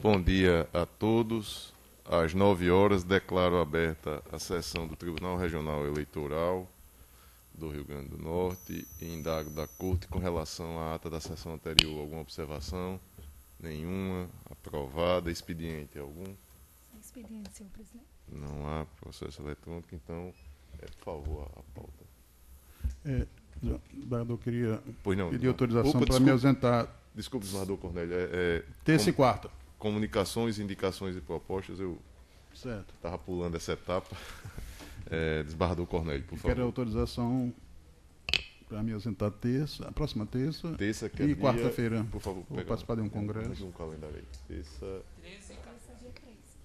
Bom dia a todos. Às 9 horas, declaro aberta a sessão do Tribunal Regional Eleitoral do Rio Grande do Norte e indago da Corte com relação à ata da sessão anterior. Alguma observação? Nenhuma. Aprovada. Expediente algum? Expediente, senhor presidente. Não há processo eletrônico, então, por favor, a pauta. Desembargador, queria Não, pedir autorização para desculpe, me ausentar. Desculpe, desembargador Cornélio. Terça e quarta. Comunicações, indicações e propostas, eu Certo. estava pulando essa etapa. Desembargador Cornélio, por favor. Quero autorização para me ausentar a próxima terça, Que é e dia, quarta-feira. por favor, vou participar de um congresso. Um calendário aí. Terça,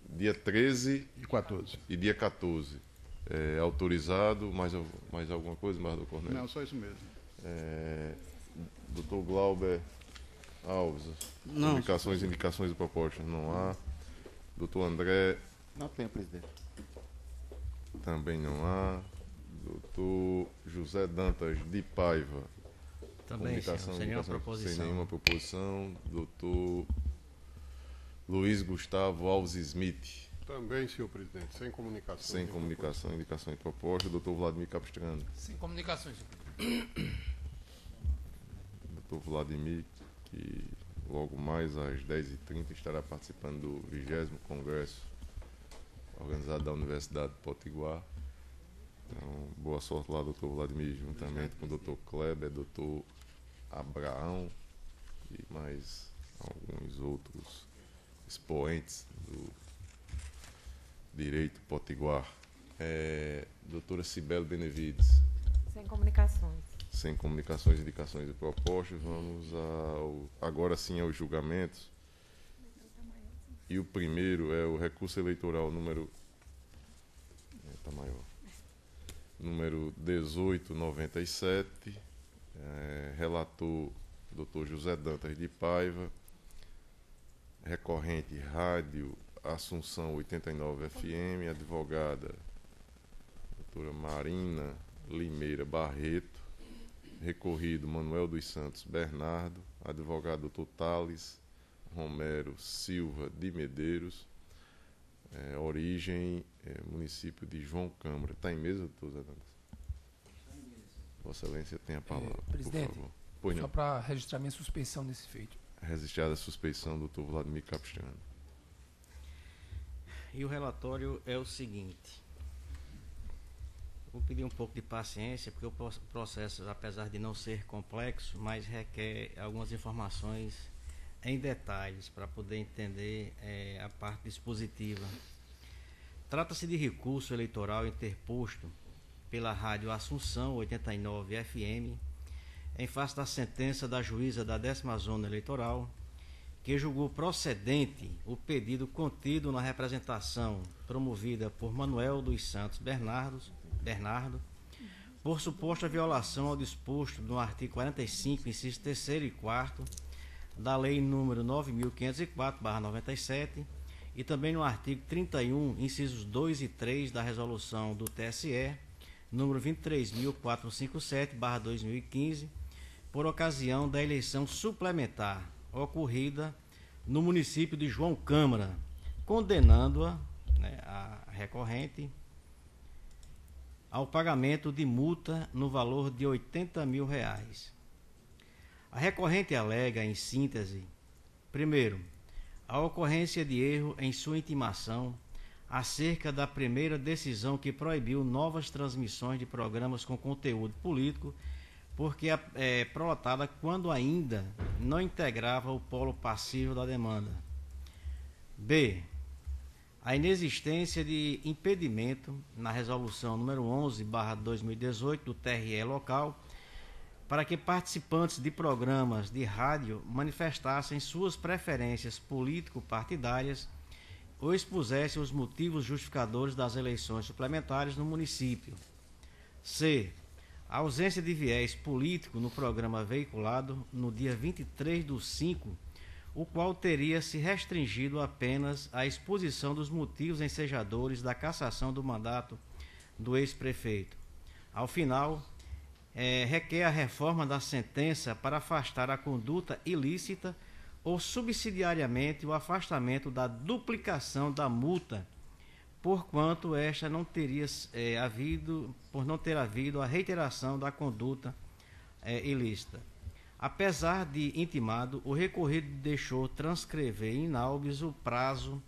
dia 13 E 14. e dia 14. Autorizado, mais alguma coisa, desembargador Cornélio? Não, só isso mesmo. Doutor Glauber Alves, Não, comunicações, indicações e propostas, não há. Doutor André, não tem, presidente. também não há. Doutor José Dantas de Paiva, Também, senhor, sem nenhuma proposição. Sem nenhuma proposição. Doutor Luiz Gustavo Alves Smith. Também, senhor presidente, sem comunicação. Sem comunicação, indicação e proposta. Doutor Vladimir Capistrano. Sem comunicações, senhor presidente. Doutor Vladimir, que logo mais às 10h30 estará participando do 20º Congresso organizado da Universidade de Potiguar. Então, boa sorte lá, doutor Vladimir, juntamente com o doutor Kleber, doutor Abraão e mais alguns outros expoentes do direito potiguar. Doutora Cibele Benevides. Sem comunicações. Sem comunicações, indicações e propostas, vamos agora sim aos julgamentos. E o primeiro é o recurso eleitoral número 1897, relator Dr. José Dantas de Paiva, recorrente Rádio Assunção 89 FM, advogada doutora Marina Limeira Barreto, recorrido Manuel dos Santos Bernardo, advogado Dr. Thales Romero Silva de Medeiros, origem município de João Câmara. Está em mesa, doutor Zé Dantas? Vossa Excelência tem a palavra, presidente, por favor. Pois só não. para registrar minha suspeição desse feito. Registrada a suspeição, doutor Vladimir Capistrano. E o relatório é o seguinte. Vou pedir um pouco de paciência, porque o processo, apesar de não ser complexo, mas requer algumas informações em detalhes para poder entender a parte dispositiva. Trata-se de recurso eleitoral interposto pela Rádio Assunção 89 FM em face da sentença da juíza da 10ª Zona Eleitoral, que julgou procedente o pedido contido na representação promovida por Manuel dos Santos Bernardo, por suposta violação ao disposto no artigo 45, inciso 3º e 4º, da Lei número 9.504/97 e também no artigo 31, incisos 2 e 3 da Resolução do TSE, número 23.457/2015, por ocasião da eleição suplementar ocorrida no município de João Câmara, condenando-a, a recorrente, ao pagamento de multa no valor de R$80 mil. A recorrente alega, em síntese, primeiro, a ocorrência de erro em sua intimação acerca da primeira decisão que proibiu novas transmissões de programas com conteúdo político, porque é prolatada quando ainda não integrava o polo passivo da demanda. B. A inexistência de impedimento na resolução número 11/2018 do TRE local para que participantes de programas de rádio manifestassem suas preferências político-partidárias ou expusessem os motivos justificadores das eleições suplementares no município. C. A ausência de viés político no programa veiculado no dia 23/5, o qual teria se restringido apenas à exposição dos motivos ensejadores da cassação do mandato do ex-prefeito. Ao final, requer a reforma da sentença para afastar a conduta ilícita ou subsidiariamente o afastamento da duplicação da multa, porquanto esta não teria por não ter havido a reiteração da conduta ilícita. Apesar de intimado, o recorrido deixou transcrever in naubis o prazo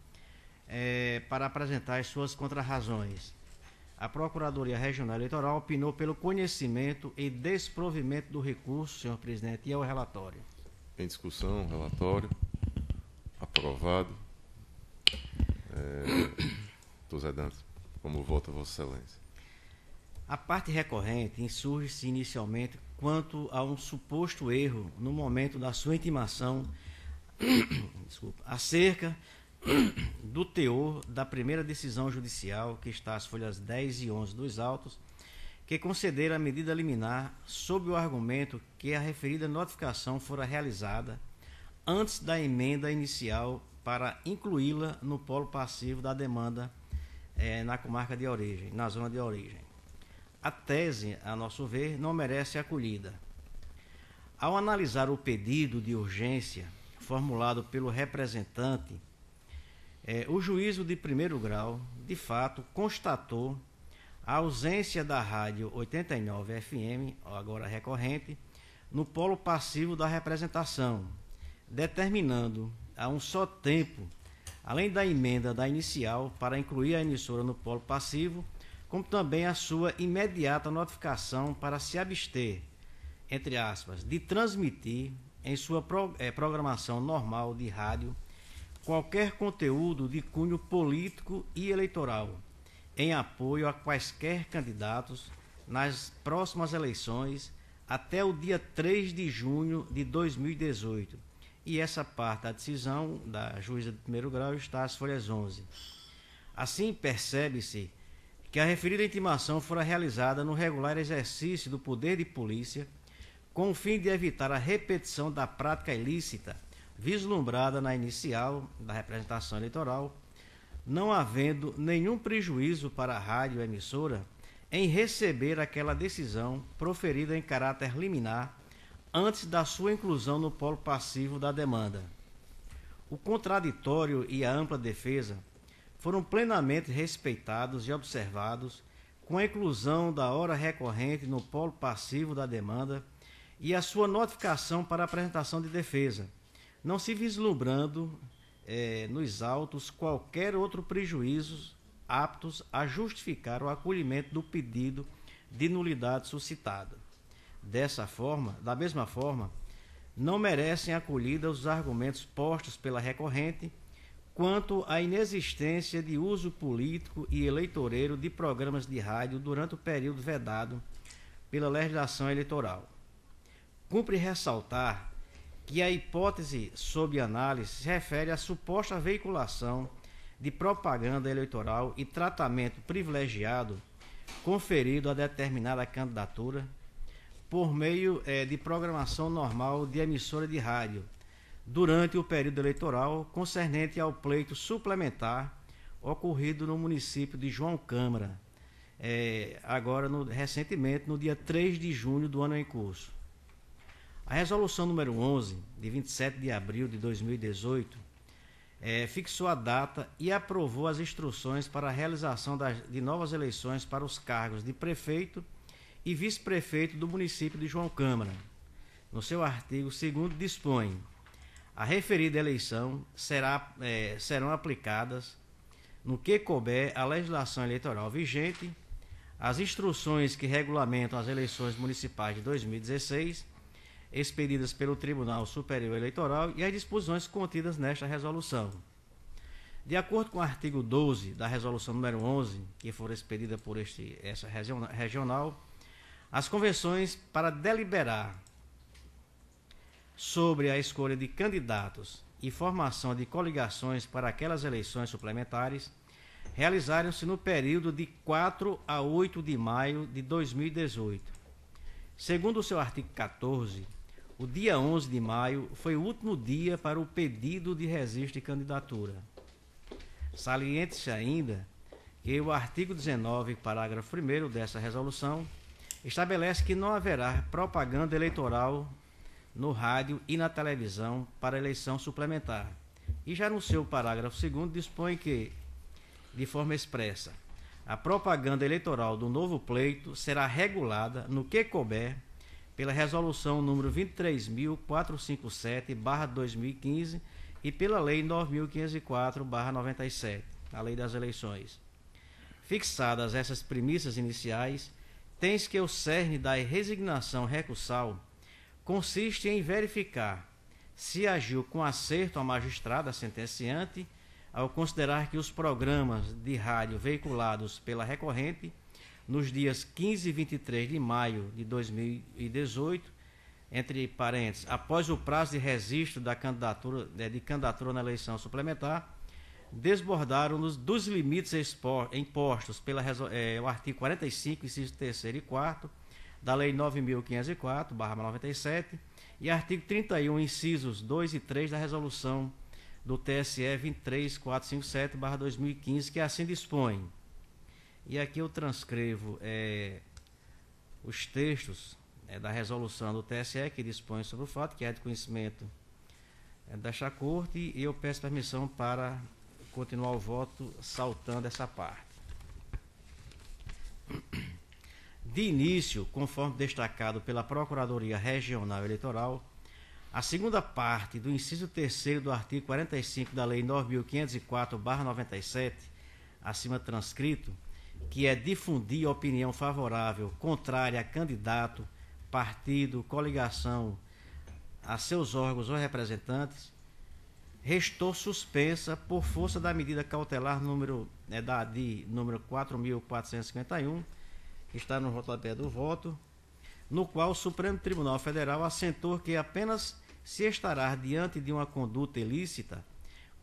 para apresentar as suas contrarrazões. A Procuradoria Regional Eleitoral opinou pelo conhecimento e desprovimento do recurso, senhor presidente, e ao relatório. Em discussão, relatório. Aprovado. Doutor Zé Dantas, como vota Vossa Excelência? A parte recorrente insurge-se inicialmente quanto a um suposto erro no momento da sua intimação acerca do teor da primeira decisão judicial, que está às folhas 10 e 11 dos autos, que concederam a medida liminar sob o argumento que a referida notificação fora realizada antes da emenda inicial para incluí-la no polo passivo da demanda na comarca de origem, na zona de origem. A tese, a nosso ver, não merece acolhida. Ao analisar o pedido de urgência formulado pelo representante, o juízo de primeiro grau, de fato, constatou a ausência da rádio 89 FM, agora recorrente, no polo passivo da representação, determinando a um só tempo, além da emenda da inicial para incluir a emissora no polo passivo, como também a sua imediata notificação para se abster, entre aspas, de transmitir em sua programação normal de rádio qualquer conteúdo de cunho político e eleitoral, em apoio a quaisquer candidatos nas próximas eleições até o dia 3 de junho de 2018. E essa parte da decisão da juíza de primeiro grau está às folhas 11. Assim, percebe-se que a referida intimação fora realizada no regular exercício do poder de polícia, com o fim de evitar a repetição da prática ilícita vislumbrada na inicial da representação eleitoral, não havendo nenhum prejuízo para a rádio emissora em receber aquela decisão proferida em caráter liminar antes da sua inclusão no polo passivo da demanda. O contraditório e a ampla defesa foram plenamente respeitados e observados com a inclusão da hora recorrente no polo passivo da demanda e a sua notificação para apresentação de defesa, não se vislumbrando nos autos qualquer outro prejuízo aptos a justificar o acolhimento do pedido de nulidade suscitado. Da mesma forma, não merecem acolhida os argumentos postos pela recorrente quanto à inexistência de uso político e eleitoreiro de programas de rádio durante o período vedado pela legislação eleitoral. Cumpre ressaltar que a hipótese sob análise se refere à suposta veiculação de propaganda eleitoral e tratamento privilegiado conferido a determinada candidatura por meio de programação normal de emissora de rádio durante o período eleitoral concernente ao pleito suplementar ocorrido no município de João Câmara, recentemente no dia 3 de junho do ano em curso. A resolução número 11, de 27 de abril de 2018, fixou a data e aprovou as instruções para a realização de novas eleições para os cargos de prefeito e vice-prefeito do município de João Câmara. No seu artigo 2º dispõe: a referida eleição serão aplicadas, no que couber a legislação eleitoral vigente, as instruções que regulamentam as eleições municipais de 2016, expedidas pelo Tribunal Superior Eleitoral, e as disposições contidas nesta resolução. De acordo com o artigo 12 da resolução número 11, que for expedida por essa regional, as convenções para deliberar sobre a escolha de candidatos e formação de coligações para aquelas eleições suplementares realizaram-se no período de 4 a 8 de maio de 2018. Segundo o seu artigo 14, o dia 11 de maio foi o último dia para o pedido de registro de candidatura. Saliente-se ainda que o artigo 19, parágrafo 1º dessa resolução, estabelece que não haverá propaganda eleitoral no rádio e na televisão para eleição suplementar. E já no seu parágrafo 2º dispõe que, de forma expressa, a propaganda eleitoral do novo pleito será regulada no que couber pela resolução número 23.457/2015 e pela lei 9.504/97, a lei das eleições. Fixadas essas premissas iniciais, tens que o cerne da resignação recursal consiste em verificar se agiu com acerto a magistrada sentenciante ao considerar que os programas de rádio veiculados pela recorrente nos dias 15 e 23 de maio de 2018, entre parênteses, após o prazo de registro de candidatura na eleição suplementar, desbordaram dos limites impostos pelo artigo 45, inciso 3º e 4º, da Lei 9.504/97 e artigo 31, incisos 2 e 3 da Resolução do TSE 23457/2015, que assim dispõe. E aqui eu transcrevo os textos da resolução do TSE que dispõe sobre o fato, que é de conhecimento desta Corte, e eu peço permissão para continuar o voto saltando essa parte. De início, conforme destacado pela Procuradoria Regional Eleitoral, a segunda parte do inciso 3º do artigo 45 da Lei 9.504/97, acima transcrito, que é difundir opinião favorável, contrária a candidato, partido, coligação, a seus órgãos ou representantes, restou suspensa por força da medida cautelar número 4.451, que está no rodapé do voto, no qual o Supremo Tribunal Federal assentou que apenas se estará diante de uma conduta ilícita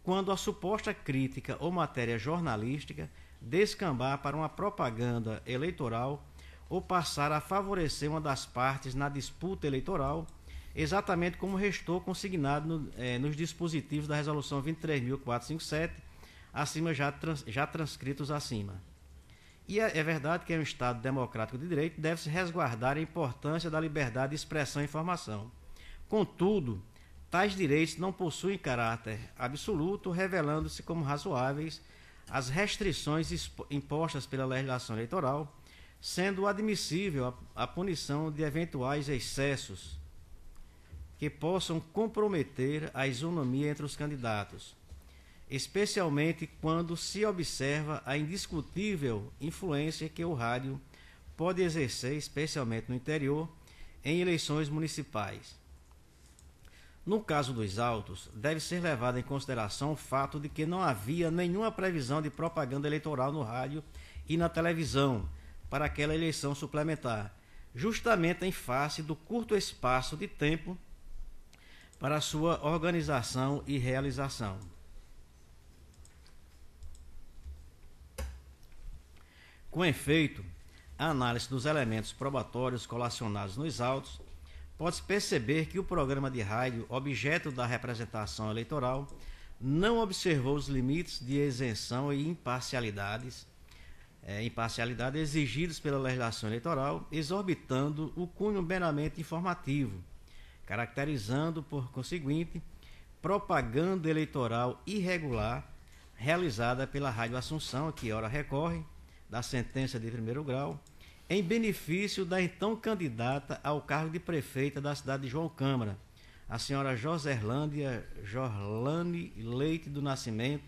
quando a suposta crítica ou matéria jornalística descambar para uma propaganda eleitoral ou passar a favorecer uma das partes na disputa eleitoral, exatamente como restou consignado nos dispositivos da Resolução 23.457, acima já transcritos acima. E é verdade que em um Estado democrático de direito deve-se resguardar a importância da liberdade de expressão e informação. Contudo, tais direitos não possuem caráter absoluto, revelando-se como razoáveis as restrições impostas pela legislação eleitoral, sendo admissível a punição de eventuais excessos que possam comprometer a isonomia entre os candidatos, especialmente quando se observa a indiscutível influência que o rádio pode exercer, especialmente no interior, em eleições municipais. No caso dos autos, deve ser levado em consideração o fato de que não havia nenhuma previsão de propaganda eleitoral no rádio e na televisão para aquela eleição suplementar, justamente em face do curto espaço de tempo para sua organização e realização. Com efeito, a análise dos elementos probatórios colacionados nos autos, pode-se perceber que o programa de rádio, objeto da representação eleitoral, não observou os limites de isenção e imparcialidade exigidos pela legislação eleitoral, exorbitando o cunho meramente informativo, caracterizando, por conseguinte, propaganda eleitoral irregular realizada pela Rádio Assunção, que ora recorre da sentença de primeiro grau, em benefício da então candidata ao cargo de prefeita da cidade de João Câmara, a senhora Joserlane Leite do Nascimento,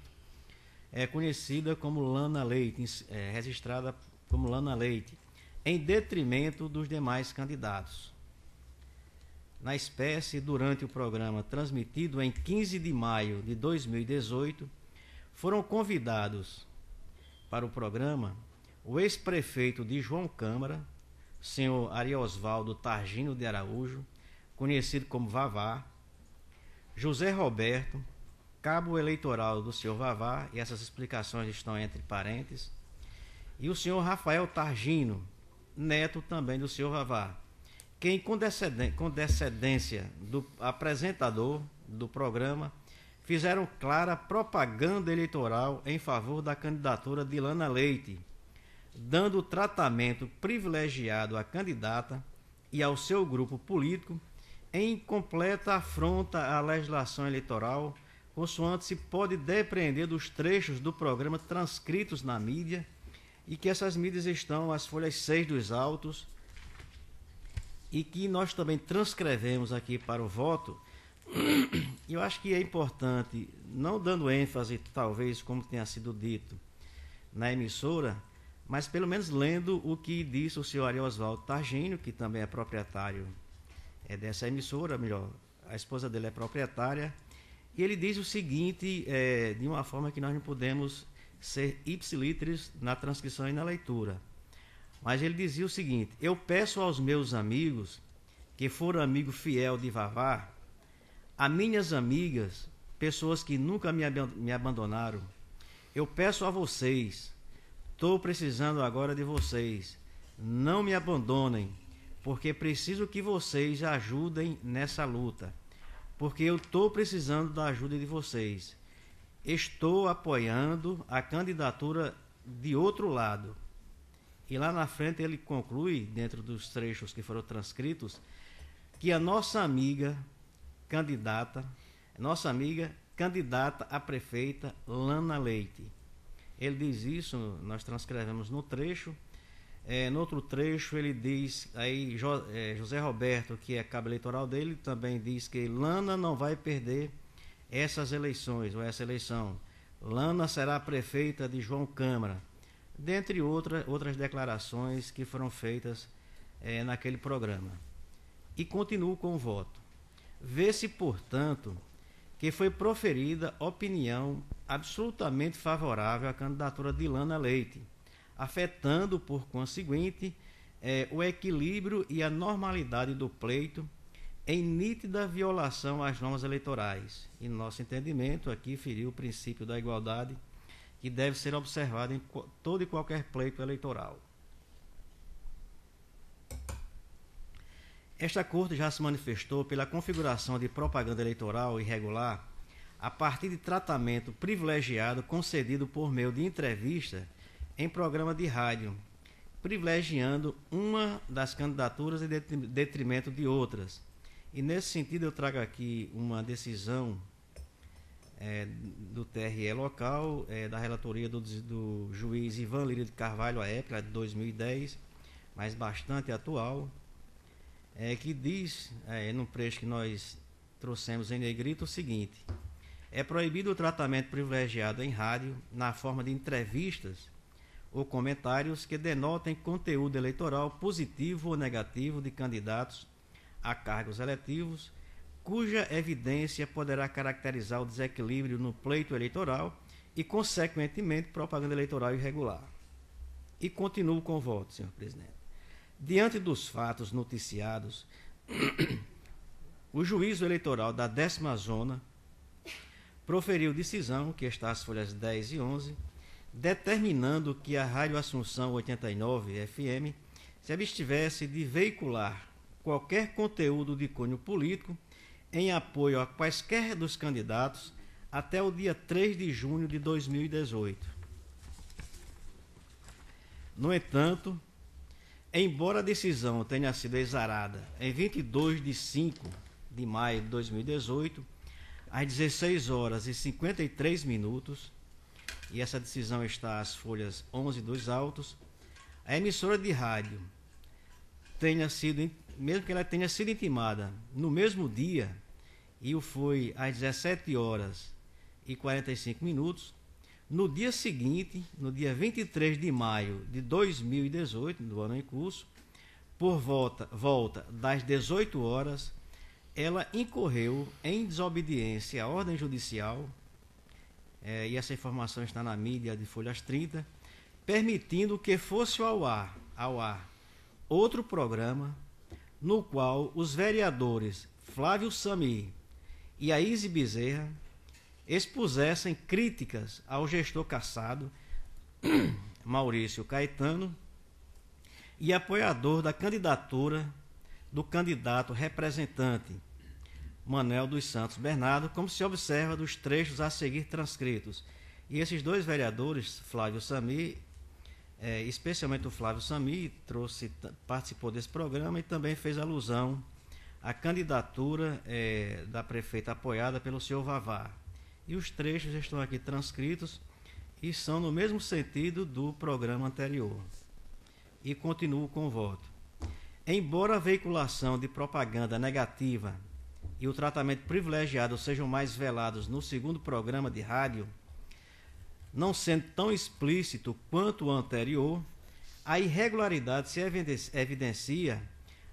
conhecida como Lana Leite, registrada como Lana Leite, em detrimento dos demais candidatos. Na espécie, durante o programa transmitido em 15 de maio de 2018, foram convidados para o programa o ex-prefeito de João Câmara, senhor Ariosvaldo Targino de Araújo, conhecido como Vavá, José Roberto, cabo eleitoral do senhor Vavá, e essas explicações estão entre parênteses, e o senhor Rafael Targino, neto também do senhor Vavá, que, com descendência do apresentador do programa, fizeram clara propaganda eleitoral em favor da candidatura de Lana Leite, dando tratamento privilegiado à candidata e ao seu grupo político em completa afronta à legislação eleitoral, consoante se pode depreender dos trechos do programa transcritos na mídia, e que essas mídias estão as folhas 6 dos autos, e que nós também transcrevemos aqui para o voto. Eu acho que é importante, não dando ênfase, talvez, como tenha sido dito na emissora, mas pelo menos lendo o que disse o senhor Ari Oswaldo Targínio, que também é proprietário dessa emissora, melhor, a esposa dele é proprietária, e ele diz o seguinte, de uma forma que nós não podemos ser ipsilíteres na transcrição e na leitura. Mas ele dizia o seguinte: eu peço aos meus amigos, que foram amigo fiel de Vavá, a minhas amigas, pessoas que nunca me abandonaram, eu peço a vocês, estou precisando agora de vocês, não me abandonem, porque preciso que vocês ajudem nessa luta, porque eu estou precisando da ajuda de vocês. Estou apoiando a candidatura de outro lado. E lá na frente ele conclui, dentro dos trechos que foram transcritos, que a nossa amiga candidata a prefeita Lana Leite. Ele diz isso, nós transcrevemos no trecho. No outro trecho ele diz, aí José Roberto, que é cabo eleitoral dele, também diz que Lana não vai perder essas eleições, ou essa eleição. Lana será prefeita de João Câmara, dentre outras declarações que foram feitas naquele programa. E continuo com o voto. Vê-se, portanto, que foi proferida opinião absolutamente favorável à candidatura de Lana Leite, afetando, por conseguinte, o equilíbrio e a normalidade do pleito, em nítida violação às normas eleitorais. E, no nosso entendimento, aqui feriu o princípio da igualdade, que deve ser observado em todo e qualquer pleito eleitoral. Esta Corte já se manifestou pela configuração de propaganda eleitoral irregular a partir de tratamento privilegiado concedido por meio de entrevista em programa de rádio, privilegiando uma das candidaturas em detrimento de outras. E, nesse sentido, eu trago aqui uma decisão do TRE local, da relatoria do juiz Ivan Lírio de Carvalho, à época de 2010, mas bastante atual, que diz, no trecho que nós trouxemos em negrito, o seguinte: é proibido o tratamento privilegiado em rádio na forma de entrevistas ou comentários que denotem conteúdo eleitoral positivo ou negativo de candidatos a cargos eletivos, cuja evidência poderá caracterizar o desequilíbrio no pleito eleitoral e, consequentemente, propaganda eleitoral irregular. E continuo com o voto, senhor presidente. Diante dos fatos noticiados, o juízo eleitoral da 10ª Zona proferiu decisão, que está às folhas 10 e 11, determinando que a Rádio Assunção 89 FM se abstivesse de veicular qualquer conteúdo de cunho político em apoio a quaisquer dos candidatos até o dia 3 de junho de 2018. No entanto, embora a decisão tenha sido exarada em 22 de 5 de maio de 2018, às 16 horas e 53 minutos, e essa decisão está às folhas 11 dos autos, a emissora de rádio mesmo que ela tenha sido intimada no mesmo dia, e o foi às 17 horas e 45 minutos, no dia seguinte, no dia 23 de maio de 2018, do ano em curso, por volta das 18 horas, ela incorreu em desobediência à ordem judicial, e essa informação está na mídia de folhas 30, permitindo que fosse ao ar outro programa no qual os vereadores Flávio Samir e Aíse Bezerra expusessem críticas ao gestor cassado, Maurício Caetano, e apoiador da candidatura do candidato representante, Manuel dos Santos Bernardo, como se observa dos trechos a seguir transcritos. E esses dois vereadores, Flávio Samir, especialmente o Flávio Samir, participou desse programa e também fez alusão a candidatura da prefeita apoiada pelo senhor Vavá. E os trechos estão aqui transcritos e são no mesmo sentido do programa anterior. E continuo com o voto. Embora a veiculação de propaganda negativa e o tratamento privilegiado sejam mais velados no segundo programa de rádio, não sendo tão explícito quanto o anterior, a irregularidade se evidencia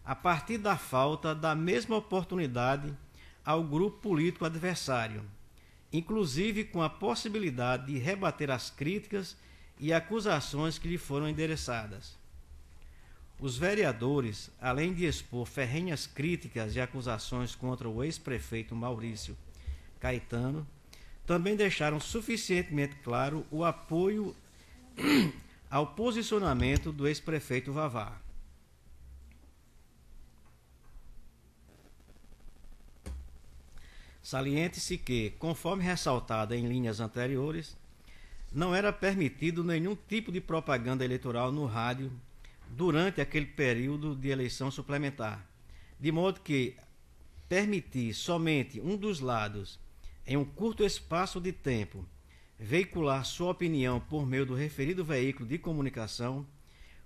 a partir da falta da mesma oportunidade ao grupo político adversário, inclusive com a possibilidade de rebater as críticas e acusações que lhe foram endereçadas. Os vereadores, além de expor ferrenhas críticas e acusações contra o ex-prefeito Maurício Caetano, também deixaram suficientemente claro o apoio ao posicionamento do ex-prefeito Vavá. Saliente-se que, conforme ressaltado em linhas anteriores, não era permitido nenhum tipo de propaganda eleitoral no rádio durante aquele período de eleição suplementar, de modo que permitir somente um dos lados, em um curto espaço de tempo, veicular sua opinião por meio do referido veículo de comunicação,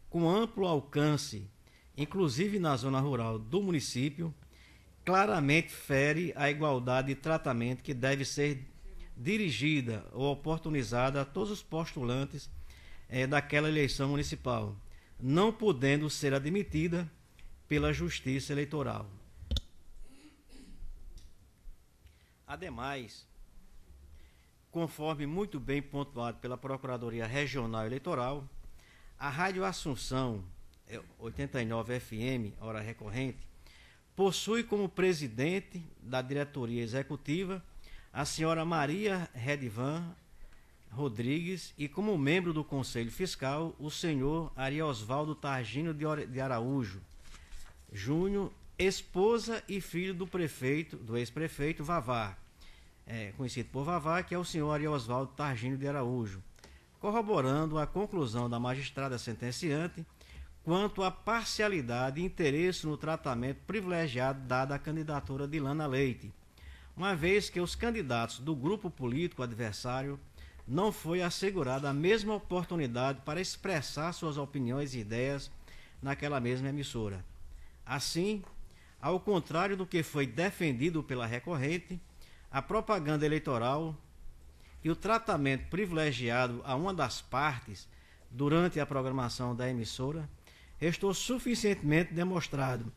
com amplo alcance, inclusive na zona rural do município, claramente fere a igualdade de tratamento que deve ser dirigida ou oportunizada a todos os postulantes daquela eleição municipal, não podendo ser admitida pela Justiça Eleitoral. Ademais, conforme muito bem pontuado pela Procuradoria Regional Eleitoral, a Rádio Assunção 89 FM, hora recorrente, possui como presidente da diretoria executiva a senhora Maria Redivan Rodrigues e como membro do Conselho Fiscal o senhor Ariosvaldo Targino de Araújo Júnior, esposa e filho do ex-prefeito Vavá, conhecido por Vavá, que é o senhor Ariosvaldo Targino de Araújo, corroborando a conclusão da magistrada sentenciante quanto à parcialidade e interesse no tratamento privilegiado dado à candidatura de Lana Leite, uma vez que os candidatos do grupo político adversário não foi assegurada a mesma oportunidade para expressar suas opiniões e ideias naquela mesma emissora. Assim, ao contrário do que foi defendido pela recorrente, a propaganda eleitoral e o tratamento privilegiado a uma das partes durante a programação da emissora restou suficientemente demonstrado,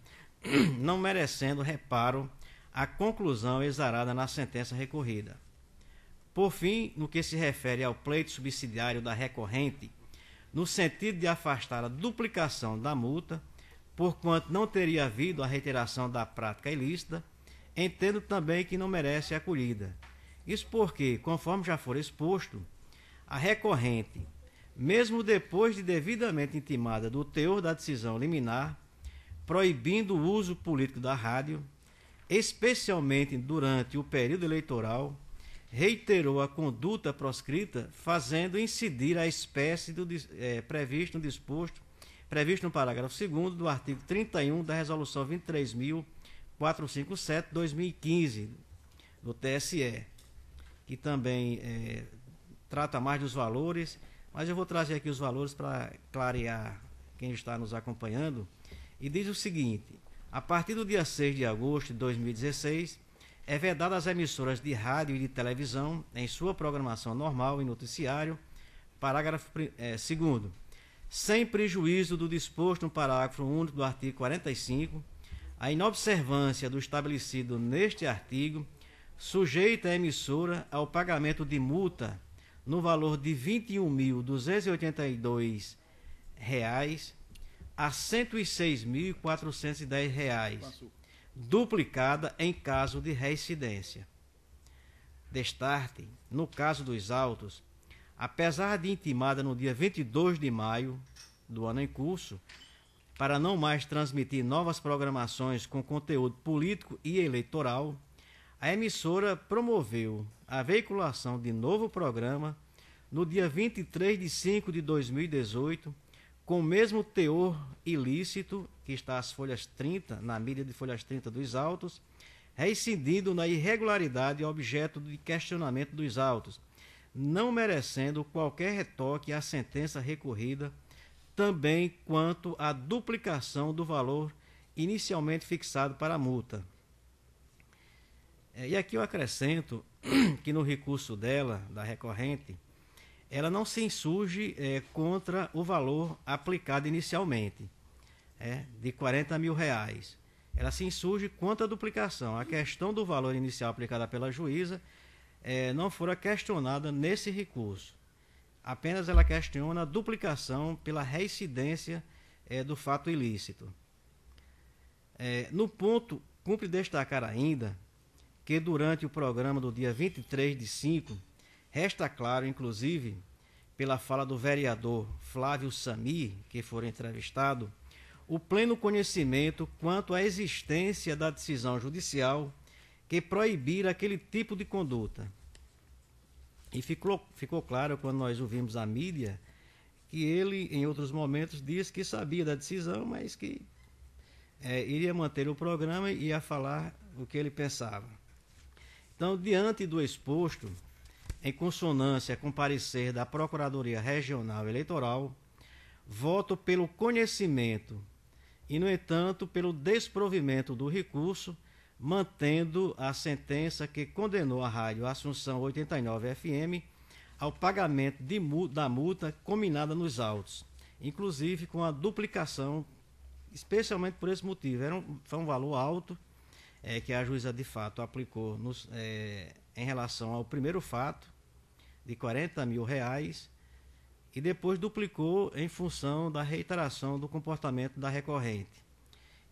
não merecendo reparo a conclusão exarada na sentença recorrida. Por fim, no que se refere ao pleito subsidiário da recorrente, no sentido de afastar a duplicação da multa, porquanto não teria havido a reiteração da prática ilícita, entendo também que não merece acolhida. Isso porque, conforme já for exposto, a recorrente, mesmo depois de devidamente intimada do teor da decisão liminar, proibindo o uso político da rádio, especialmente durante o período eleitoral, reiterou a conduta proscrita, fazendo incidir a espécie previsto no parágrafo 2º do artigo 31 da Resolução 23.457/2015 do TSE, que também trata mais dos valores, mas eu vou trazer aqui os valores para clarear quem está nos acompanhando, e diz o seguinte: a partir do dia 6 de agosto de 2016, é vedado às emissoras de rádio e de televisão, em sua programação normal e noticiário, parágrafo 2º, sem prejuízo do disposto no parágrafo único do artigo 45, a inobservância do estabelecido neste artigo, sujeita a emissora ao pagamento de multa no valor de R$ 21.282 a R$ 106.410, duplicada em caso de reincidência. Destarte, no caso dos autos, apesar de intimada no dia 22 de maio do ano em curso, para não mais transmitir novas programações com conteúdo político e eleitoral, a emissora promoveu a veiculação de novo programa no dia 23 de 5 de 2018, com o mesmo teor ilícito que está as folhas 30, na mídia de folhas 30 dos autos, reincidindo na irregularidade objeto de questionamento dos autos, não merecendo qualquer retoque à sentença recorrida, também quanto à duplicação do valor inicialmente fixado para a multa. E aqui eu acrescento que no recurso dela, da recorrente, ela não se insurge contra o valor aplicado inicialmente, de R$40 mil. Ela se insurge contra a duplicação. A questão do valor inicial aplicada pela juíza não fora questionada nesse recurso. Apenas ela questiona a duplicação pela reincidência do fato ilícito. No ponto, cumpre destacar ainda que durante o programa do dia 23/5, resta claro, inclusive, pela fala do vereador Flávio Samir, que foi entrevistado, o pleno conhecimento quanto à existência da decisão judicial que proibira aquele tipo de conduta. E ficou claro, quando nós ouvimos a mídia, que ele, em outros momentos, disse que sabia da decisão, mas que iria manter o programa e ia falar o que ele pensava. Então, diante do exposto, em consonância com o parecer da Procuradoria Regional Eleitoral, voto pelo conhecimento e, no entanto, pelo desprovimento do recurso, mantendo a sentença que condenou a Rádio Assunção 89 FM ao pagamento da multa combinada nos autos, inclusive com a duplicação, especialmente por esse motivo. Foi um valor alto que a juíza de fato aplicou em relação ao primeiro fato, de R$40 mil, e depois duplicou em função da reiteração do comportamento da recorrente.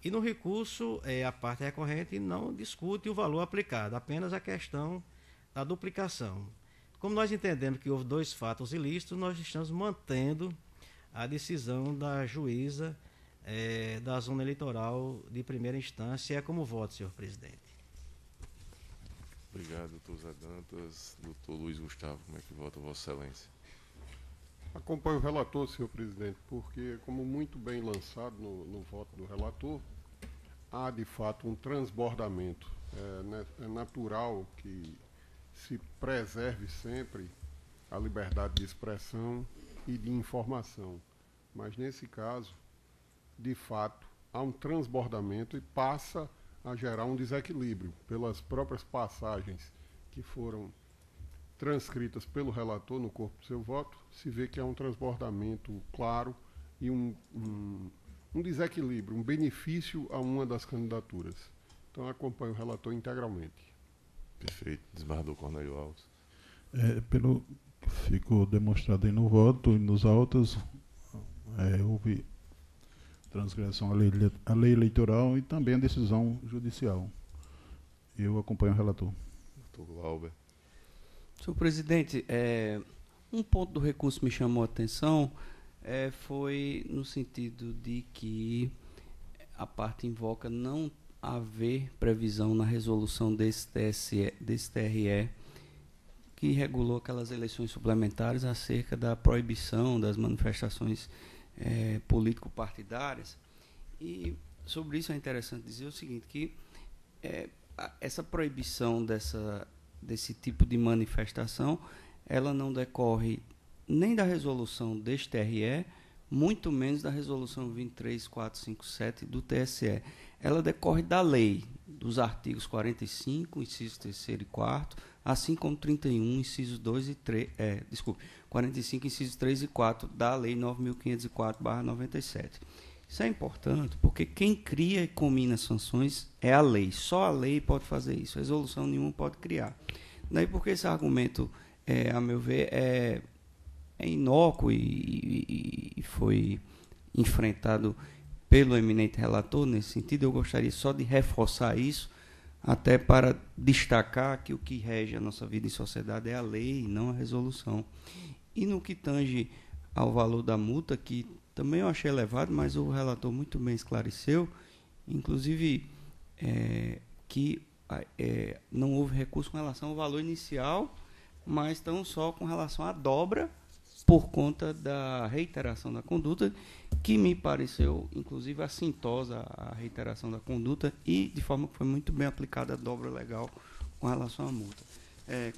E no recurso, a parte recorrente não discute o valor aplicado, apenas a questão da duplicação. Como nós entendemos que houve dois fatos ilícitos, nós estamos mantendo a decisão da juíza da zona eleitoral de primeira instância. É como voto, senhor presidente. Obrigado, doutor Zé Dantas. Doutor Luiz Gustavo, como é que vota Vossa Excelência? Acompanho o relator, senhor presidente, porque, como muito bem lançado no voto do relator, há de fato um transbordamento. É natural que se preserve sempre a liberdade de expressão e de informação, mas nesse caso, de fato, há um transbordamento e passa a gerar um desequilíbrio pelas próprias passagens que foram transcritas pelo relator no corpo do seu voto. Se vê que há um transbordamento claro e um desequilíbrio, um benefício a uma das candidaturas. Então, acompanho o relator integralmente. Perfeito. Desembargador Cornélio Alves. Pelo que ficou demonstrado aí no voto e nos autos, houve transgressão à lei eleitoral e também a decisão judicial. Eu acompanho o relator. Doutor Glauber. Senhor presidente, um ponto do recurso me chamou a atenção, foi no sentido de que a parte invoca não haver previsão na resolução desse TRE que regulou aquelas eleições suplementares acerca da proibição das manifestações político-partidárias. E sobre isso é interessante dizer o seguinte, que essa proibição desse tipo de manifestação, ela não decorre nem da resolução deste TRE, muito menos da resolução 23457 do TSE. Ela decorre da lei, dos artigos 45, incisos 3º e 4º, assim como 31, incisos 2 e 3, 45, incisos 3 e 4 da lei 9.504/97. Isso é importante porque quem cria e combina sanções é a lei. Só a lei pode fazer isso. Resolução nenhuma pode criar. Daí porque esse argumento, a meu ver, é inócuo e foi enfrentado pelo eminente relator. Nesse sentido, eu gostaria só de reforçar isso, até para destacar que o que rege a nossa vida em sociedade é a lei e não a resolução. E no que tange ao valor da multa, que também eu achei elevado, mas o relator muito bem esclareceu, inclusive que não houve recurso com relação ao valor inicial, mas tão só com relação à dobra por conta da reiteração da conduta, que me pareceu, inclusive, assintosa a reiteração da conduta e de forma que foi muito bem aplicada a dobra legal com relação à multa.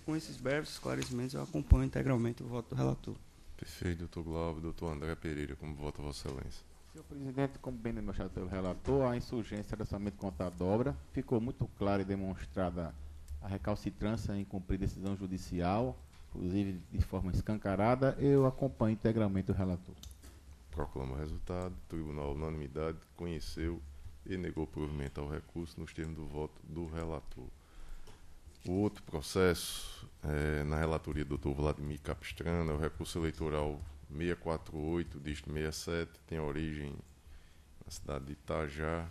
Com esses breves esclarecimentos, eu acompanho integralmente o voto do relator. Perfeito, doutor Glauber. Doutor André Pereira, como vota Vossa Excelência? Senhor presidente, como bem demonstrado pelo relator, a insurgência da somente contra a dobra ficou muito clara e demonstrada a recalcitrância em cumprir decisão judicial, inclusive de forma escancarada. Eu acompanho integralmente o relator. Proclamo o resultado. O tribunal, unanimidade, conheceu e negou provimento ao recurso nos termos do voto do relator. O outro processo, na relatoria do Dr. Vladimir Capistrano, é o recurso eleitoral 648, dígito 67, tem origem na cidade de Itajá.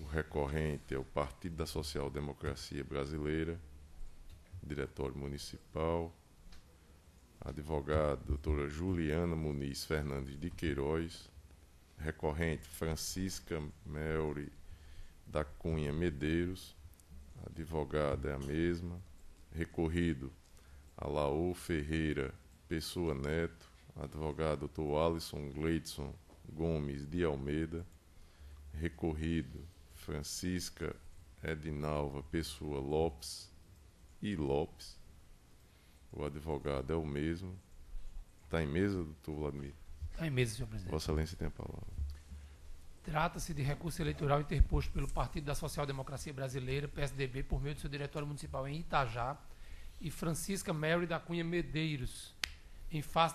O recorrente é o Partido da Social Democracia Brasileira, Diretório Municipal, a advogada doutora Juliana Muniz Fernandes de Queiroz, recorrente Francisca Melri da Cunha Medeiros, a advogada é a mesma, recorrido Alaô Ferreira Pessoa Neto, advogado doutor Alisson Gleidson Gomes de Almeida, recorrido Francisca Edinalva Pessoa Lopes e Lopes, o advogado é o mesmo. Está em mesa, doutor Vladimir? Está em mesa, senhor presidente. Vossa Excelência tem a palavra. Trata-se de recurso eleitoral interposto pelo Partido da Social Democracia Brasileira, PSDB, por meio do seu diretório municipal em Itajá, e Francisca Mary da Cunha Medeiros, em face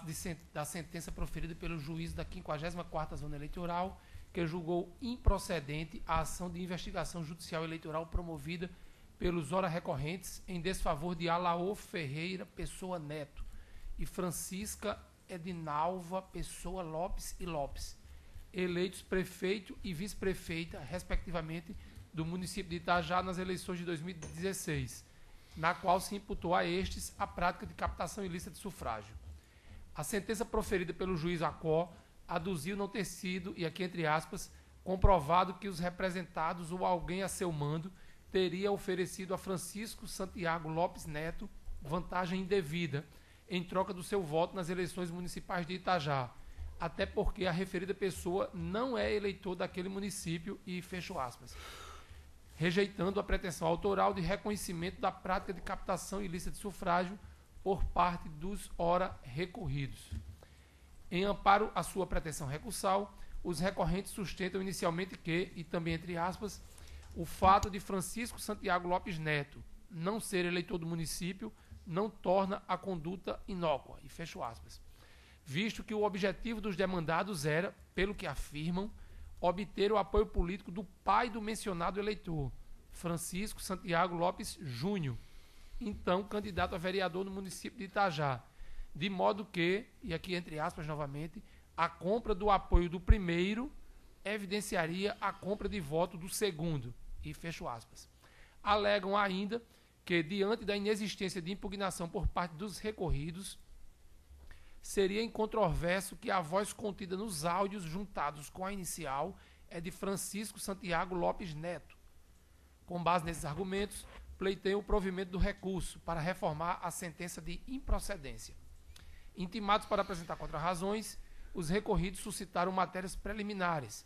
da sentença proferida pelo juiz da 54ª Zona Eleitoral, que julgou improcedente a ação de investigação judicial eleitoral promovida pelos ora recorrentes em desfavor de Alaô Ferreira Pessoa Neto e Francisca Edinalva Pessoa Lopes e Lopes, eleitos prefeito e vice-prefeita, respectivamente, do município de Itajá nas eleições de 2016, na qual se imputou a estes a prática de captação ilícita de sufrágio. A sentença proferida pelo juiz Acó aduziu não ter sido, e aqui entre aspas, comprovado que os representados ou alguém a seu mando teria oferecido a Francisco Santiago Lopes Neto vantagem indevida em troca do seu voto nas eleições municipais de Itajá, até porque a referida pessoa não é eleitor daquele município e fecho aspas, rejeitando a pretensão autoral de reconhecimento da prática de captação ilícita de sufrágio por parte dos ora recorridos. Em amparo à sua pretensão recursal, os recorrentes sustentam inicialmente que, e também entre aspas, o fato de Francisco Santiago Lopes Neto não ser eleitor do município não torna a conduta inócua, e fecho aspas, visto que o objetivo dos demandados era, pelo que afirmam, obter o apoio político do pai do mencionado eleitor, Francisco Santiago Lopes Júnior, então candidato a vereador no município de Itajá, de modo que, e aqui entre aspas novamente, a compra do apoio do primeiro evidenciaria a compra de voto do segundo, e fecho aspas. Alegam ainda que, diante da inexistência de impugnação por parte dos recorridos, seria incontroverso que a voz contida nos áudios juntados com a inicial é de Francisco Santiago Lopes Neto. Com base nesses argumentos, pleiteiam o provimento do recurso para reformar a sentença de improcedência. Intimados para apresentar contrarrazões, os recorridos suscitaram matérias preliminares,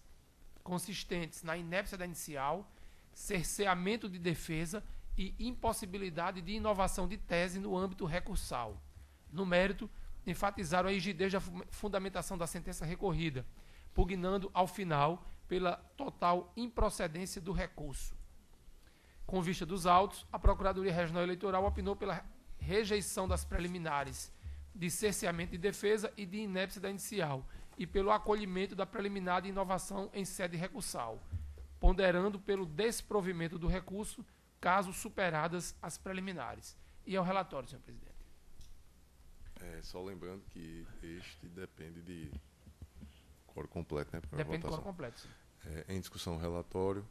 consistentes na inépcia da inicial, cerceamento de defesa e impossibilidade de inovação de tese no âmbito recursal. No mérito, enfatizaram a rigidez da fundamentação da sentença recorrida, pugnando, ao final, pela total improcedência do recurso. Com vista dos autos, a Procuradoria Regional Eleitoral opinou pela rejeição das preliminares de cerceamento de defesa e de inépcia da inicial e pelo acolhimento da preliminar de inovação em sede recursal, ponderando pelo desprovimento do recurso, caso superadas as preliminares. E ao relatório, senhor presidente. Só lembrando que este depende de quórum completo, né? Depende do quórum completo, sim. Em discussão, relatório.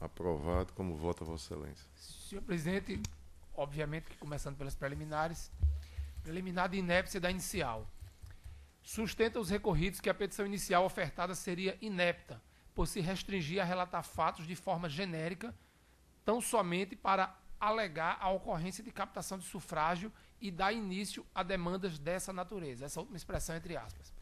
Aprovado. Como vota Vossa Excelência? Senhor presidente, obviamente que começando pelas preliminares, preliminar de inépcia da inicial. Sustenta os recorridos que a petição inicial ofertada seria inepta, por se restringir a relatar fatos de forma genérica, tão somente para alegar a ocorrência de captação de sufrágio e dar início a demandas dessa natureza. Essa última expressão entre aspas.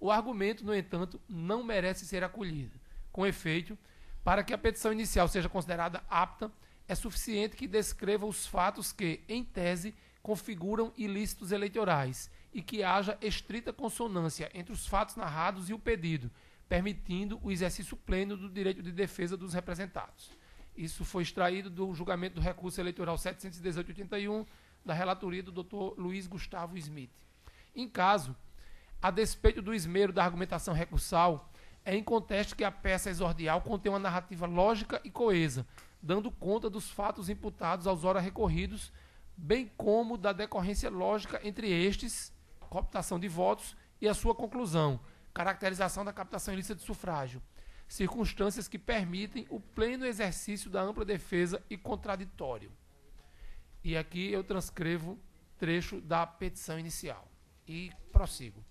O argumento, no entanto, não merece ser acolhido. Com efeito, para que a petição inicial seja considerada apta, é suficiente que descreva os fatos que, em tese, configuram ilícitos eleitorais e que haja estrita consonância entre os fatos narrados e o pedido, permitindo o exercício pleno do direito de defesa dos representados. Isso foi extraído do julgamento do recurso eleitoral 718/81, da relatoria do Dr. Luiz Gustavo Smith. Em caso, a despeito do esmero da argumentação recursal, é inconteste que a peça exordial contém uma narrativa lógica e coesa, dando conta dos fatos imputados aos ora recorridos, bem como da decorrência lógica entre estes, cooptação de votos, e a sua conclusão, caracterização da captação ilícita de sufrágio, circunstâncias que permitem o pleno exercício da ampla defesa e contraditório. E aqui eu transcrevo trecho da petição inicial e prossigo.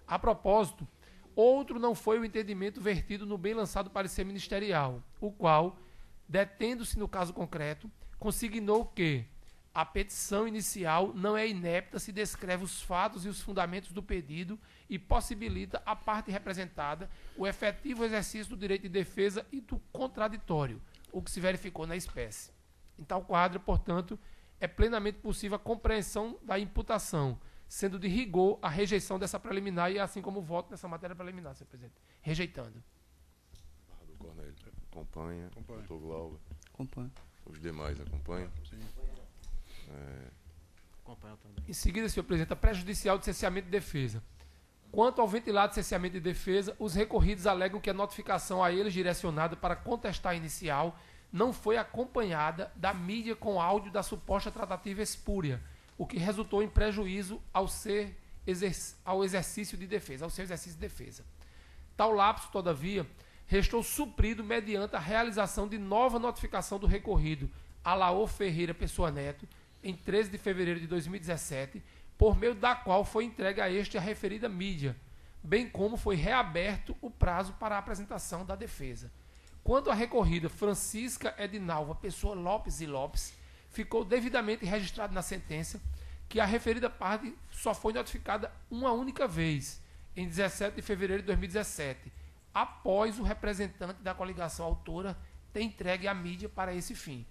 A propósito, outro não foi o entendimento vertido no bem lançado parecer ministerial, o qual, detendo-se no caso concreto, consignou que a petição inicial não é inepta se descreve os fatos e os fundamentos do pedido e possibilita à parte representada o efetivo exercício do direito de defesa e do contraditório, o que se verificou na espécie. Em tal quadro, portanto, é plenamente possível a compreensão da imputação, sendo de rigor a rejeição dessa preliminar e assim como o voto nessa matéria preliminar, senhor presidente. Rejeitando. Barra do Cornélio. Acompanha. Doutor Glauber. Acompanho. Os demais acompanham. Sim. Acompanho também. Em seguida, senhor presidente, a prejudicial de cerceamento de defesa. Quanto ao ventilado de cerceamento de defesa, os recorridos alegam que a notificação a eles direcionada para contestar a inicial não foi acompanhada da mídia com áudio da suposta tratativa espúria, o que resultou em prejuízo ao seu exercício de defesa. Tal lapso, todavia, restou suprido mediante a realização de nova notificação do recorrido Alaor Ferreira Pessoa Neto, em 13 de fevereiro de 2017, por meio da qual foi entregue a este a referida mídia, bem como foi reaberto o prazo para a apresentação da defesa. Quanto à recorrida Francisca Edinalva Pessoa Lopes e Lopes, ficou devidamente registrado na sentença que a referida parte só foi notificada uma única vez, em 17 de fevereiro de 2017, após o representante da coligação autora ter entregue a mídia para esse fim.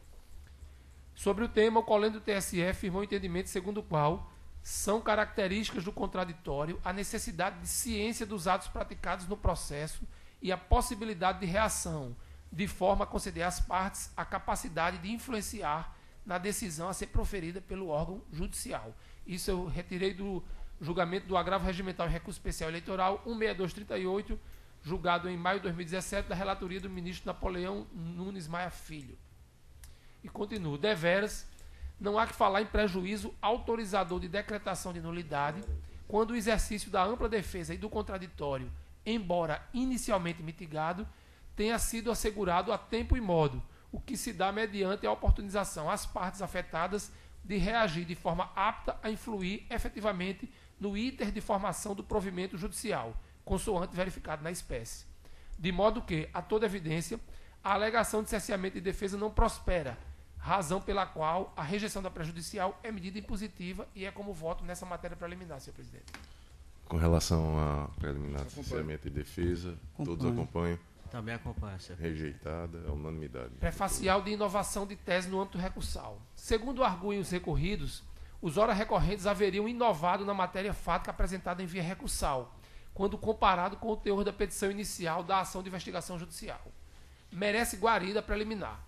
Sobre o tema, o colégio do TSE firmou entendimento segundo o qual são características do contraditório a necessidade de ciência dos atos praticados no processo e a possibilidade de reação, de forma a conceder às partes a capacidade de influenciar na decisão a ser proferida pelo órgão judicial. Isso eu retirei do julgamento do agravo regimental em recurso especial eleitoral 16238, julgado em maio de 2017, da relatoria do ministro Napoleão Nunes Maia Filho. E continuo. Deveras, não há que falar em prejuízo autorizador de decretação de nulidade quando o exercício da ampla defesa e do contraditório, embora inicialmente mitigado, tenha sido assegurado a tempo e modo, o que se dá mediante a oportunização às partes afetadas de reagir de forma apta a influir efetivamente no iter de formação do provimento judicial, consoante verificado na espécie. De modo que, a toda evidência, a alegação de cerceamento de defesa não prospera, razão pela qual a rejeição da prejudicial é medida impositiva e é como voto nessa matéria preliminar, senhor presidente. Com relação à preliminar de cerceamento e defesa, todos acompanham. Também acompanho, senhor. Rejeitada, é unanimidade. Prefacial de inovação de tese no âmbito recursal. Segundo arguem os recorridos, os ora recorrentes haveriam inovado na matéria fática apresentada em via recursal, quando comparado com o teor da petição inicial da ação de investigação judicial. Merece guarida preliminar.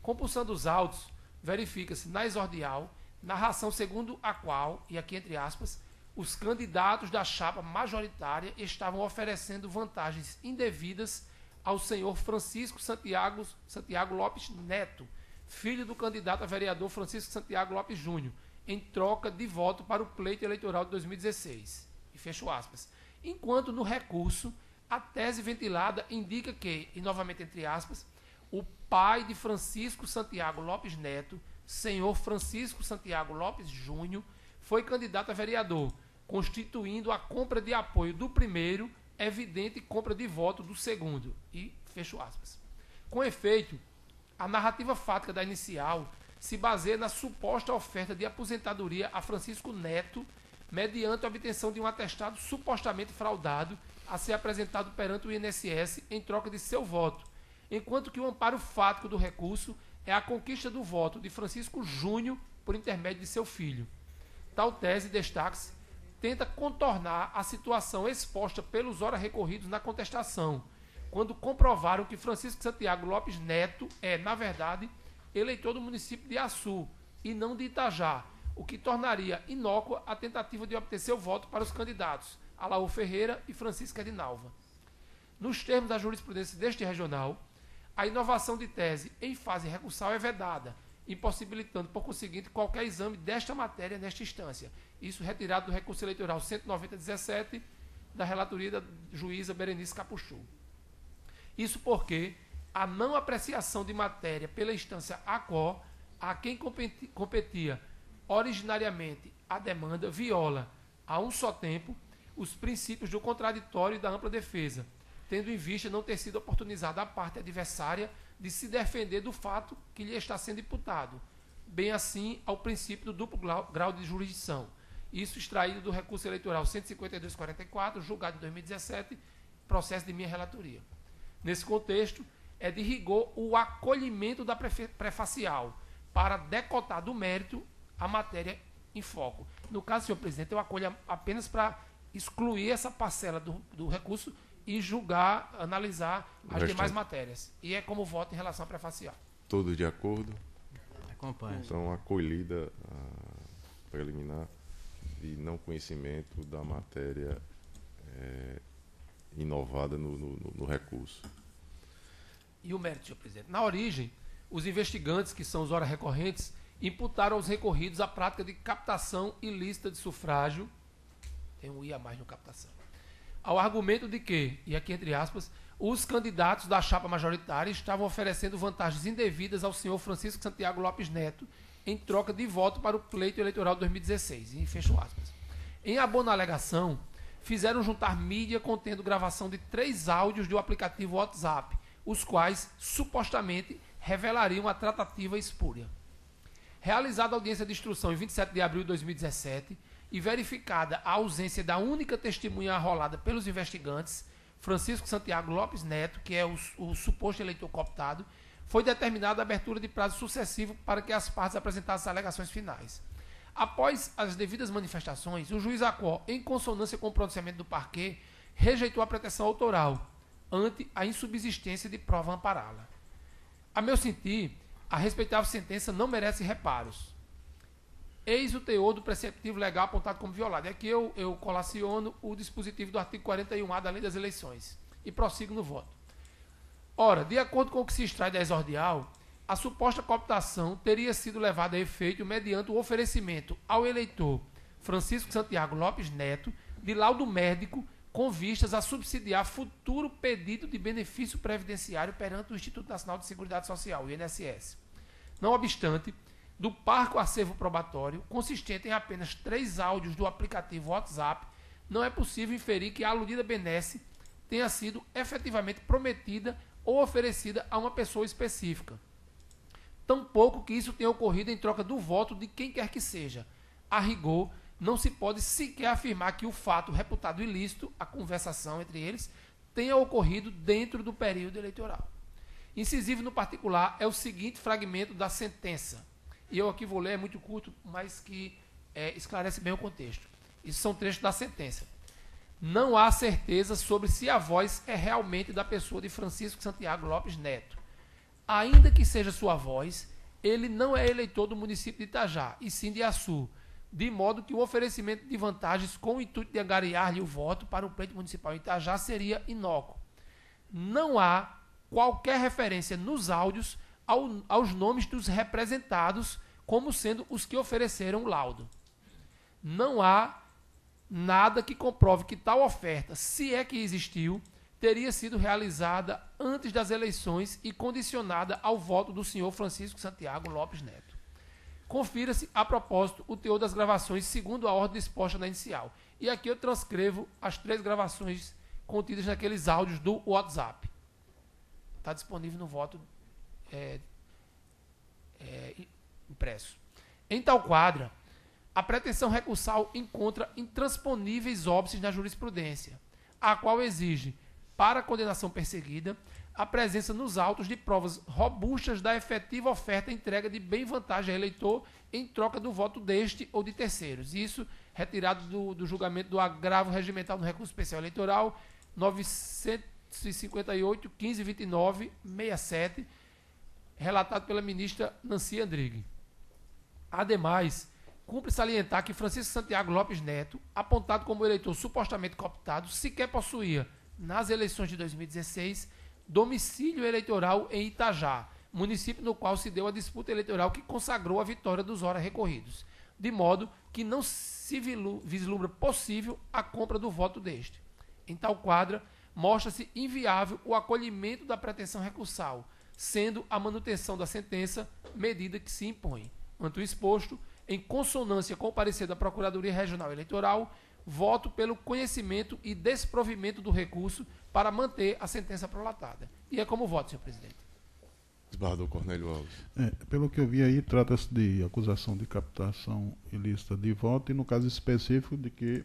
Compulsando os autos, verifica-se na exordial, narração segundo a qual, e aqui entre aspas, os candidatos da chapa majoritária estavam oferecendo vantagens indevidas ao senhor Francisco Santiago Lopes Neto, filho do candidato a vereador Francisco Santiago Lopes Júnior, em troca de voto para o pleito eleitoral de 2016. E fecho aspas. Enquanto no recurso, a tese ventilada indica que, e novamente entre aspas, o pai de Francisco Santiago Lopes Neto, senhor Francisco Santiago Lopes Júnior, foi candidato a vereador, constituindo a compra de apoio do primeiro evidente compra de voto do segundo. E fecho aspas. Com efeito, a narrativa fática da inicial se baseia na suposta oferta de aposentadoria a Francisco Neto, mediante a obtenção de um atestado supostamente fraudado a ser apresentado perante o INSS em troca de seu voto, enquanto que o amparo fático do recurso é a conquista do voto de Francisco Júnior por intermédio de seu filho. Tal tese, destaque-se, tenta contornar a situação exposta pelos ora recorridos na contestação, quando comprovaram que Francisco Santiago Lopes Neto é, na verdade, eleitor do município de Açu e não de Itajá, o que tornaria inócua a tentativa de obter seu voto para os candidatos Alaú Ferreira e Francisca Edinalva. Nos termos da jurisprudência deste regional, a inovação de tese em fase recursal é vedada, impossibilitando, por conseguinte, qualquer exame desta matéria nesta instância. Isso retirado do recurso eleitoral 190-17 da relatoria da juíza Berenice Capuchu. Isso porque a não apreciação de matéria pela instância ACO, a quem competia originariamente a demanda, viola, a um só tempo, os princípios do contraditório e da ampla defesa, tendo em vista não ter sido oportunizada a parte adversária de se defender do fato que lhe está sendo imputado, bem assim ao princípio do duplo grau de jurisdição. Isso extraído do recurso eleitoral 152-44, julgado em 2017, processo de minha relatoria. Nesse contexto, é de rigor o acolhimento da prefacial para decotar do mérito a matéria em foco. No caso, senhor presidente, eu acolho apenas para excluir essa parcela do recurso e julgar, analisar as demais matérias. E é como voto em relação à prefacial. Todos de acordo? Acompanho. Então, acolhida a preliminar de não conhecimento da matéria inovada no recurso. E o mérito, senhor presidente? Na origem, os investigantes, que são os ora recorrentes, imputaram aos recorridos a prática de captação ilícita de sufrágio, tem um I a mais no captação, ao argumento de que, e aqui entre aspas, os candidatos da chapa majoritária estavam oferecendo vantagens indevidas ao senhor Francisco Santiago Lopes Neto em troca de voto para o pleito eleitoral de 2016. E fecho aspas. Em abono à alegação, fizeram juntar mídia contendo gravação de 3 áudios do aplicativo WhatsApp, os quais, supostamente, revelariam a tratativa espúria. Realizada a audiência de instrução em 27 de abril de 2017 e verificada a ausência da única testemunha arrolada pelos investigantes, Francisco Santiago Lopes Neto, que é o suposto eleitor cooptado, foi determinada a abertura de prazo sucessivo para que as partes apresentassem alegações finais. Após as devidas manifestações, o juiz ACO, em consonância com o pronunciamento do parquê, rejeitou a pretensão autoral, ante a insubsistência de prova ampará-la. A meu sentir, a respeitável sentença não merece reparos. Eis o teor do preceptivo legal apontado como violado. É que eu colaciono o dispositivo do artigo 41A da Lei das Eleições e prossigo no voto. Ora, de acordo com o que se extrai da exordial, a suposta cooptação teria sido levada a efeito mediante o oferecimento ao eleitor Francisco Santiago Lopes Neto de laudo médico com vistas a subsidiar futuro pedido de benefício previdenciário perante o Instituto Nacional de Seguridade Social, o INSS. Não obstante, do parco acervo probatório, consistente em apenas 3 áudios do aplicativo WhatsApp, não é possível inferir que a aludida benesse tenha sido efetivamente prometida ou oferecida a uma pessoa específica. Tampouco que isso tenha ocorrido em troca do voto de quem quer que seja. A rigor, não se pode sequer afirmar que o fato reputado ilícito, a conversação entre eles, tenha ocorrido dentro do período eleitoral. Incisivo no particular é o seguinte fragmento da sentença. E eu aqui vou ler, é muito curto, mas que esclarece bem o contexto. Isso são trechos da sentença. Não há certeza sobre se a voz é realmente da pessoa de Francisco Santiago Lopes Neto. Ainda que seja sua voz, ele não é eleitor do município de Itajá, e sim de Açu, de modo que o oferecimento de vantagens com o intuito de angariar-lhe o voto para o pleito municipal em Itajá seria inócuo. Não há qualquer referência nos áudios aos nomes dos representados como sendo os que ofereceram o laudo. Não há nada que comprove que tal oferta, se é que existiu, teria sido realizada antes das eleições e condicionada ao voto do senhor Francisco Santiago Lopes Neto. Confira-se, a propósito, o teor das gravações segundo a ordem disposta na inicial. E aqui eu transcrevo as 3 gravações contidas naqueles áudios do WhatsApp. Está disponível no voto impresso. Em tal quadra, a pretensão recursal encontra intransponíveis óbices na jurisprudência. a qual exige, para a condenação perseguida, a presença nos autos de provas robustas da efetiva oferta e entrega de bem-vantagem ao eleitor em troca do voto deste ou de terceiros. Isso retirado do julgamento do agravo regimental no recurso especial eleitoral 958, 1529, 67, relatado pela ministra Nancy Andrighi. Ademais, cumpre salientar que Francisco Santiago Lopes Neto, apontado como eleitor supostamente cooptado, sequer possuía, nas eleições de 2016, domicílio eleitoral em Itajá, município no qual se deu a disputa eleitoral que consagrou a vitória dos ora recorridos, de modo que não se vislumbra possível a compra do voto deste. Em tal quadra, mostra-se inviável o acolhimento da pretensão recursal, sendo a manutenção da sentença medida que se impõe. Quanto exposto, em consonância com o parecer da Procuradoria Regional Eleitoral, voto pelo conhecimento e desprovimento do recurso para manter a sentença prolatada. E é como voto, senhor presidente. Desembargador Cornélio Alves. Pelo que eu vi aí, trata-se de acusação de captação ilícita de voto e no caso específico de que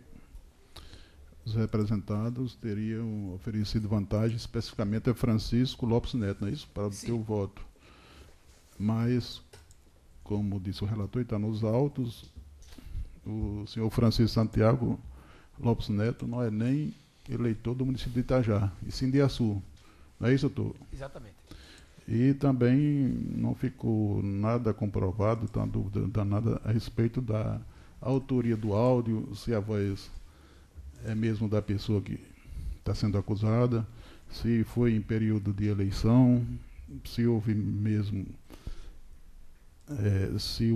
os representados teriam oferecido vantagem especificamente a Francisco Lopes Neto, não é isso? Para obter o voto. Mas, como disse o relator, está nos autos, o senhor Francisco Santiago Lopes Neto não é nem eleitor do município de Itajá, e sim de Açu. Não é isso, doutor? Exatamente. E também não ficou nada comprovado, tá, dúvida nada a respeito da autoria do áudio, se a voz é mesmo da pessoa que está sendo acusada, se foi em período de eleição, se houve mesmo, se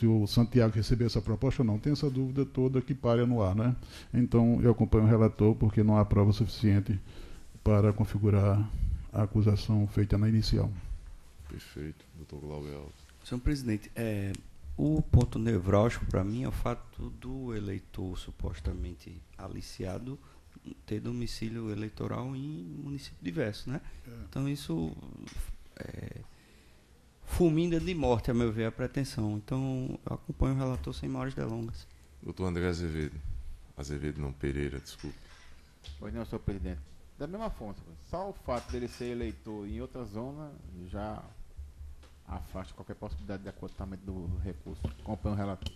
o Santiago recebeu essa proposta ou não. Tem essa dúvida toda que para no ar, né? Então eu acompanho o relator porque não há prova suficiente para configurar a acusação feita na inicial. Perfeito, doutor Glauber Alves. Senhor presidente, o ponto nevrálgico para mim é o fato do eleitor supostamente aliciado ter domicílio eleitoral em município diverso, né? Então isso fulmina de morte, a meu ver, a pretensão. Então eu acompanho o relator sem maiores delongas. Doutor André Azevedo. Azevedo não, Pereira, desculpe. Pois não, senhor presidente. Da mesma fonte, só o fato dele ser eleitor em outra zona já afasta qualquer possibilidade de acotamento do recurso. Acompanho o relator.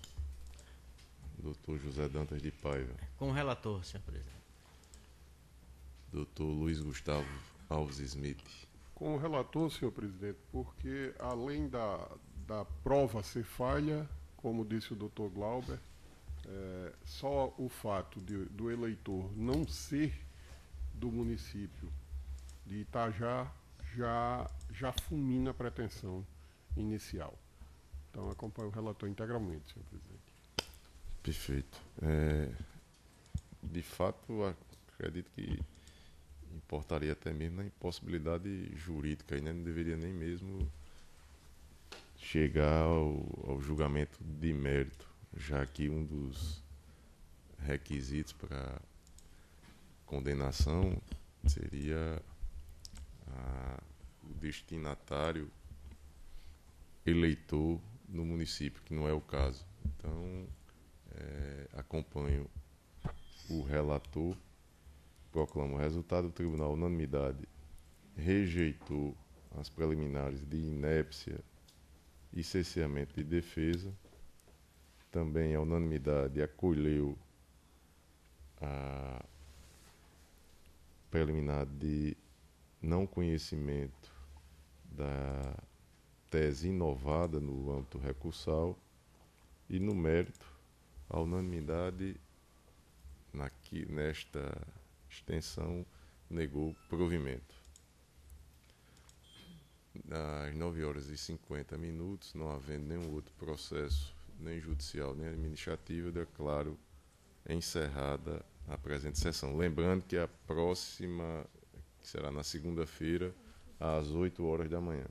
Doutor José Dantas de Paiva. Com o relator, senhor presidente. Doutor Luiz Gustavo Alves Smith. Com o relator, senhor presidente, porque além da prova ser falha, como disse o doutor Glauber, só o fato do eleitor não ser do município de Itajá já fulmina a pretensão inicial. Então, acompanho o relator integralmente, senhor presidente. Perfeito. De fato, acredito que importaria até mesmo na impossibilidade jurídica, e né? Não deveria nem mesmo chegar ao julgamento de mérito, já que um dos requisitos para condenação seria o destinatário eleitor no município, que não é o caso. Então, acompanho o relator, proclamo o resultado do tribunal. Unanimidade rejeitou as preliminares de inépcia e cerceamento de defesa. Também a unanimidade acolheu a preliminar de não conhecimento da tese inovada no âmbito recursal, e no mérito a unanimidade nesta extensão negou provimento. Às 9h50, não havendo nenhum outro processo, nem judicial, nem administrativo, eu declaro encerrada a presente sessão. Lembrando que a próxima, que será na segunda-feira, às 8h da manhã.